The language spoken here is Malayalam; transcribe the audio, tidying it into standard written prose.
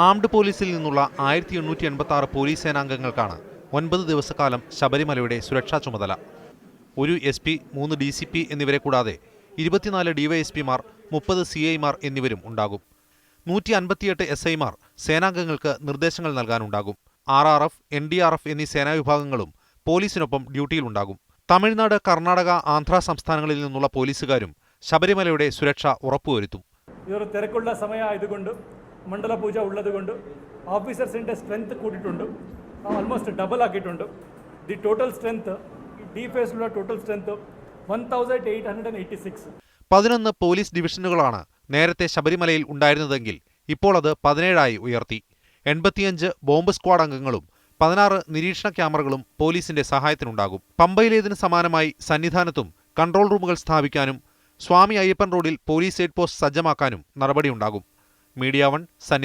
ആംഡ് പോലീസിൽ നിന്നുള്ള 1886 പോലീസ് സേനാംഗങ്ങൾക്കാണ് 9 ദിവസക്കാലം ശബരിമലയുടെ സുരക്ഷാ ചുമതല. ഒരു SP, 3 DCP എന്നിവരെ കൂടാതെ 24 DYSPമാർ, 30 CIമാർ എന്നിവരും ഉണ്ടാകും. 158 SIമാർ സേനാംഗങ്ങൾക്ക് നിർദ്ദേശങ്ങൾ നൽകാനുണ്ടാകും. RRF, NDRF എന്നീ സേനാവിഭാഗങ്ങളും പോലീസിനൊപ്പം ഡ്യൂട്ടിയിലുണ്ടാകും. തമിഴ്നാട്, കർണാടക, ആന്ധ്ര സംസ്ഥാനങ്ങളിൽ നിന്നുള്ള പോലീസുകാരും ശബരിമലയുടെ സുരക്ഷ ഉറപ്പുവരുത്തും. ഇതൊരു തിരക്കുള്ള സമയമായതുകൊണ്ട് മണ്ഡല പൂജ ഉള്ളതുകൊണ്ട് ഓഫീസേഴ്സിൻ്റെ സ്ട്രെങ്ത് കൂട്ടിയിട്ടുണ്ട്, ആൾമോസ്റ്റ് ഡബിൾ ആക്കിയിട്ടുണ്ട്. ദി ടോട്ടൽ സ്ട്രെങ്ത് ഡി ഫേസിലുള്ള ടോട്ടൽ സ്ട്രെങ്ത് 1886. 11 പോലീസ് ഡിവിഷനുകളാണ് നേരത്തെ ശബരിമലയിൽ ഉണ്ടായിരുന്നതെങ്കിൽ ഇപ്പോൾ അത് 17ആയി ഉയർത്തി. 85 ബോംബ് സ്ക്വാഡ് അംഗങ്ങളും 16 നിരീക്ഷണ ക്യാമറകളും പോലീസിന്റെ സഹായത്തിനുണ്ടാകും. പമ്പയിലേതിന് സമാനമായി സന്നിധാനത്തും കൺട്രോൾ റൂമുകൾ സ്ഥാപിക്കാനും സ്വാമി അയ്യപ്പൻ റോഡിൽ പോലീസ് എയ്ഡ് പോസ്റ്റ് സജ്ജമാക്കാനും നടപടിയുണ്ടാകും. മീഡിയ 1